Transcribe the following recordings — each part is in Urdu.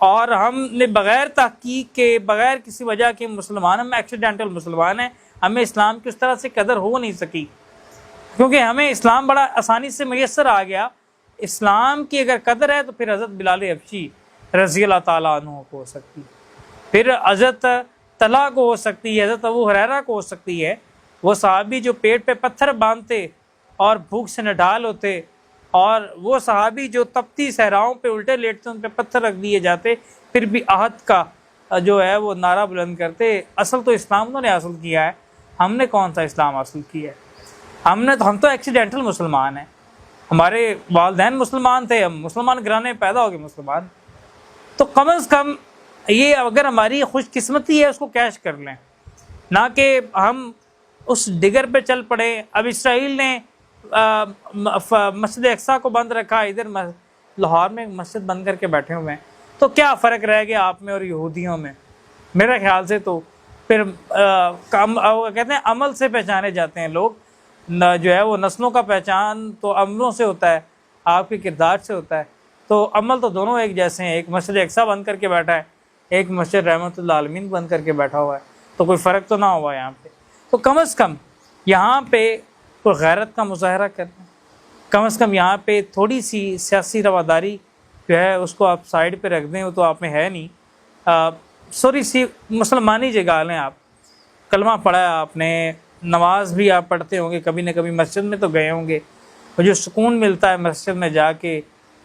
اور ہم نے بغیر تحقیق کے، بغیر کسی وجہ کے مسلمان، ہم ایکسیڈنٹل مسلمان ہیں، ہمیں اسلام کی اس طرح سے قدر ہو نہیں سکی، کیونکہ ہمیں اسلام بڑا آسانی سے میسر آ گیا۔ اسلام کی اگر قدر ہے تو پھر حضرت بلال حبشی رضی اللہ تعالیٰ عنہ کو ہو سکتی، پھر حضرت طلحہ کو ہو سکتی ہے، حضرت ابو ہریرہ کو ہو سکتی ہے، وہ صحابی جو پیٹ پہ پتھر باندھتے اور بھوک سے نڈال ہوتے، اور وہ صحابی جو تپتی صحراؤں پہ الٹے لیٹتے، ان پہ پتھر رکھ دیے جاتے، پھر بھی احد کا جو ہے وہ نعرہ بلند کرتے۔ اصل تو اسلام انہوں نے حاصل کیا ہے، ہم نے کون سا اسلام حاصل کیا ہے؟ ہم تو ایکسیڈنٹل مسلمان ہیں، ہمارے والدین مسلمان تھے، ہم مسلمان گھرانے میں پیدا ہو گئے مسلمان، تو کم از کم یہ اگر ہماری خوش قسمتی ہے اس کو کیش کر لیں، نہ کہ ہم اس ڈگر پہ چل پڑے۔ اب اسرائیل نے مسجد اقصیٰ کو بند رکھا، ادھر لاہور میں مسجد بند کر کے بیٹھے ہوئے ہیں، تو کیا فرق رہ گیا آپ میں اور یہودیوں میں؟ میرے خیال سے تو پھر کہتے ہیں عمل سے پہچانے جاتے ہیں لوگ، جو ہے وہ نسلوں کا پہچان تو عملوں سے ہوتا ہے، آپ کے کردار سے ہوتا ہے، تو عمل تو دونوں ایک جیسے ہیں، ایک مسجد اقصیٰ بند کر کے بیٹھا ہے، ایک مسجد رحمت اللہ عالمین بند کر کے بیٹھا ہوا ہے، تو کوئی فرق تو نہ ہوا یہاں پہ۔ تو کم از کم یہاں پہ کوئی غیرت کا مظاہرہ کرنا، کم از کم یہاں پہ تھوڑی سی سیاسی رواداری جو ہے اس کو آپ سائڈ پہ رکھ دیں، وہ تو آپ میں ہے نہیں، سوری سی مسلمانی جگہ لیں، آپ کلمہ پڑھا ہے آپ نے، نماز بھی آپ پڑھتے ہوں گے، کبھی نہ کبھی مسجد میں تو گئے ہوں گے، وہ جو سکون ملتا ہے مسجد میں جا کے،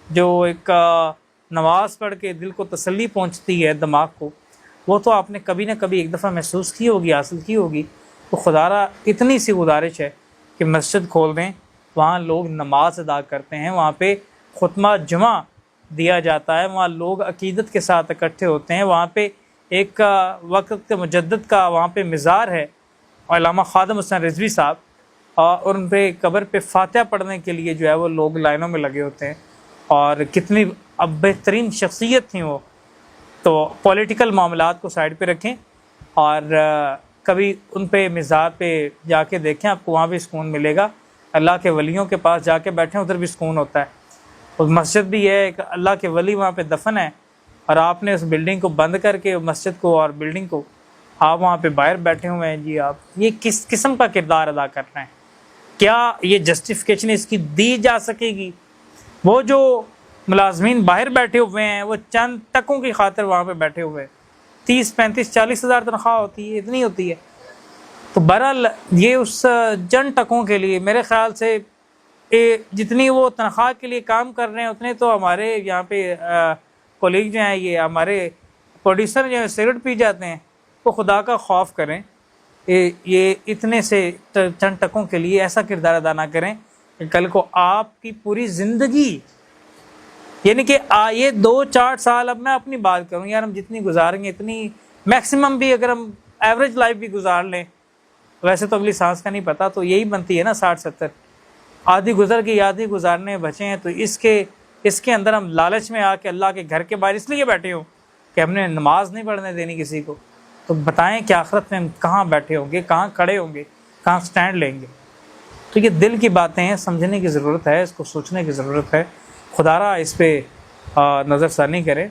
جو ایک نماز پڑھ کے دل کو تسلی پہنچتی ہے دماغ کو، وہ تو آپ نے کبھی نہ کبھی ایک دفعہ محسوس کی ہوگی، حاصل کی ہوگی۔ تو خدا را اتنی سی گزارش ہے کہ مسجد کھول دیں، وہاں لوگ نماز ادا کرتے ہیں، وہاں پہ خطبہ جمعہ دیا جاتا ہے، وہاں لوگ عقیدت کے ساتھ اکٹھے ہوتے ہیں، وہاں پہ ایک وقت کے مجدد کا وہاں پہ مزار ہے، علامہ خادم حسین رضوی صاحب، اور ان پہ قبر پہ فاتحہ پڑھنے کے لیے جو ہے وہ لوگ لائنوں میں لگے ہوتے ہیں، اور کتنی اب بہترین شخصیت تھیں وہ۔ تو پولیٹیکل معاملات کو سائڈ پہ رکھیں اور کبھی ان پہ مزار پہ جا کے دیکھیں، آپ کو وہاں بھی سکون ملے گا، اللہ کے ولیوں کے پاس جا کے بیٹھیں، ادھر بھی سکون ہوتا ہے، اور مسجد بھی ہے، ایک اللہ کے ولی وہاں پہ دفن ہے، اور آپ نے اس بلڈنگ کو بند کر کے مسجد کو اور بلڈنگ کو آپ وہاں پہ باہر بیٹھے ہوئے ہیں، جی آپ یہ کس قسم کا کردار ادا کر رہے ہیں؟ کیا یہ جسٹیفیکیشن اس کی دی جا سکے گی؟ وہ جو ملازمین باہر بیٹھے ہوئے ہیں، وہ چند ٹکوں کی خاطر وہاں پہ بیٹھے ہوئے، 30 35 40 ہزار تنخواہ ہوتی ہے، اتنی ہوتی ہے، تو بہرحال یہ اس چند ٹکوں کے لیے میرے خیال سے جتنی وہ تنخواہ کے لیے کام کر رہے ہیں اتنے تو ہمارے یہاں پہ کولیگ جو ہیں، یہ ہمارے پروڈیوسر جو ہیں سگریٹ پی جاتے ہیں، وہ خدا کا خوف کریں، یہ اتنے سے چند ٹکوں کے لیے ایسا کردار ادا نہ کریں کہ کل کو آپ کی پوری زندگی، یعنی کہ یہ 2-4 سال، اب میں اپنی بات کروں یار، ہم جتنی گزاریں گے اتنی، میکسیمم بھی اگر ہم ایوریج لائف بھی گزار لیں، ویسے تو اگلی سانس کا نہیں پتہ، تو یہی بنتی ہے نا 60-70، آدھی گزر گئی آدھی گزارنے بچے ہیں، تو اس کے اندر ہم لالچ میں آ کے اللہ کے گھر کے باہر اس لیے بیٹھے ہوں کہ ہم نے نماز نہیں پڑھنے دینی کسی کو، تو بتائیں کہ آخرت میں ہم کہاں بیٹھے ہوں گے، کہاں کھڑے ہوں گے، کہاں سٹینڈ لیں گے؟ تو یہ دل کی باتیں ہیں، سمجھنے کی ضرورت ہے، اس کو سوچنے کی ضرورت ہے، خدا را اس پہ نظر ثانی کرے،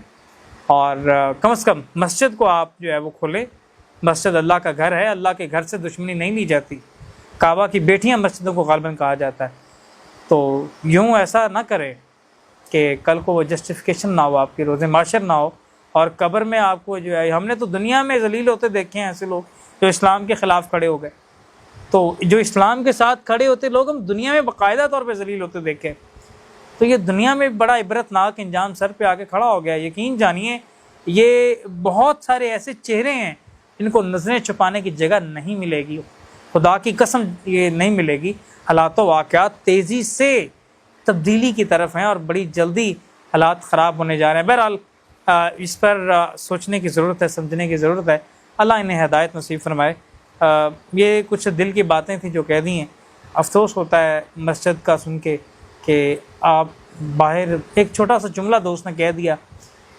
اور کم از کم مسجد کو آپ جو ہے وہ کھولیں، مسجد اللہ کا گھر ہے، اللہ کے گھر سے دشمنی نہیں لی جاتی، کعبہ کی بیٹیاں مسجدوں کو غالباً کہا جاتا ہے، تو یوں ایسا نہ کریں کہ کل کو وہ جسٹیفیکیشن نہ ہو، آپ کی روز معاشر نہ ہو، اور قبر میں آپ کو جو ہے، ہم نے تو دنیا میں ذلیل ہوتے دیکھے ہیں ایسے لوگ جو اسلام کے خلاف کھڑے ہو گئے، تو جو اسلام کے ساتھ کھڑے ہوتے لوگ ہم دنیا میں باقاعدہ طور پہ ذلیل ہوتے دیکھے، تو یہ دنیا میں بڑا عبرتناک انجام سر پہ آ کے کھڑا ہو گیا۔ یقین جانیے یہ بہت سارے ایسے چہرے ہیں جن کو نظریں چھپانے کی جگہ نہیں ملے گی، خدا کی قسم یہ نہیں ملے گی، حالات و واقعات تیزی سے تبدیلی کی طرف ہیں اور بڑی جلدی حالات خراب ہونے جا رہے ہیں۔ بہرحال اس پر سوچنے کی ضرورت ہے، سمجھنے کی ضرورت ہے، اللہ انہیں ہدایت نصیب فرمائے۔ یہ کچھ دل کی باتیں تھیں جو کہہ دی ہیں، افسوس ہوتا ہے مسجد کا سن کے کہ آپ باہر، ایک چھوٹا سا جملہ دوست نے کہہ دیا،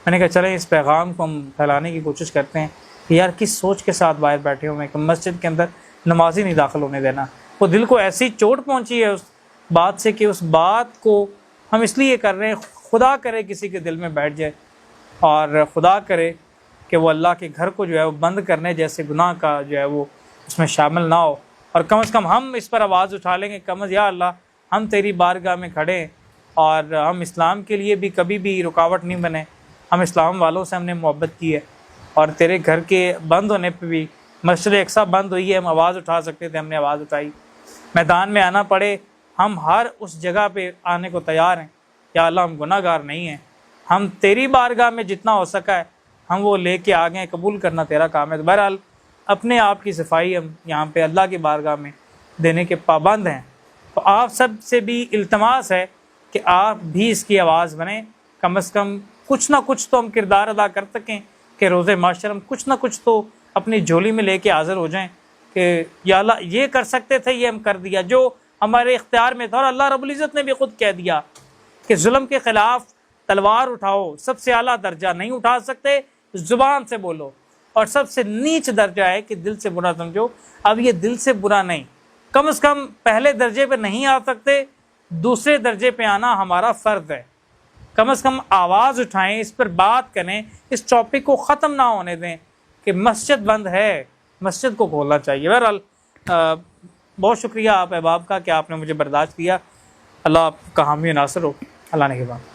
میں نے کہا چلیں اس پیغام کو ہم پھیلانے کی کوشش کرتے ہیں کہ یار کس سوچ کے ساتھ باہر بیٹھے ہوئے ہیں کہ مسجد کے اندر نمازی نہیں داخل ہونے دینا، وہ دل کو ایسی چوٹ پہنچی ہے اس بات سے کہ اس بات کو ہم اس لیے کر رہے ہیں، خدا کرے کسی کے دل میں بیٹھ جائے اور خدا کرے کہ وہ اللہ کے گھر کو جو ہے وہ بند کرنے جیسے گناہ کا جو ہے وہ اس میں شامل نہ ہو، اور کم از کم ہم اس پر آواز اٹھا لیں گے، کم از یا اللہ ہم تیری بارگاہ میں کھڑے ہیں اور ہم اسلام کے لیے بھی کبھی بھی رکاوٹ نہیں بنے، ہم اسلام والوں سے ہم نے محبت کی ہے، اور تیرے گھر کے بند ہونے پہ بھی مسجد اقصیٰ بند ہوئی ہے، ہم آواز اٹھا سکتے تھے، ہم نے آواز اٹھائی، میدان میں آنا پڑے ہم ہر اس جگہ پہ آنے کو تیار ہیں، یا اللہ ہم گناہ گار نہیں ہیں، ہم تیری بارگاہ میں جتنا ہو سکا ہے ہم وہ لے کے آ گئے، قبول کرنا تیرا کام ہے۔ تو بہرحال اپنے آپ کی صفائی ہم یہاں پہ اللہ کی بارگاہ میں دینے کے پابند ہیں، تو آپ سب سے بھی التماس ہے کہ آپ بھی اس کی آواز بنیں، کم از کم کچھ نہ کچھ تو ہم کردار ادا کر سکیں کہ روز معاشر ہم کچھ نہ کچھ تو اپنی جھولی میں لے کے حاضر ہو جائیں کہ یا اللہ یہ کر سکتے تھے، یہ ہم کر دیا جو ہمارے اختیار میں تھا، اور اللہ رب العزت نے بھی خود کہہ دیا کہ ظلم کے خلاف تلوار اٹھاؤ، سب سے اعلیٰ درجہ نہیں اٹھا سکتے زبان سے بولو، اور سب سے نیچ درجہ ہے کہ دل سے برا سمجھو۔ اب یہ دل سے برا نہیں، کم از کم پہلے درجے پہ نہیں آ سکتے، دوسرے درجے پہ آنا ہمارا فرض ہے، کم از کم آواز اٹھائیں، اس پر بات کریں، اس ٹاپک کو ختم نہ ہونے دیں کہ مسجد بند ہے، مسجد کو کھولنا چاہیے۔ بہرحال بہت شکریہ آپ احباب کا کہ آپ نے مجھے برداشت کیا، اللہ آپ کا حامی و ناصر ہو، اللہ نے کے بعد۔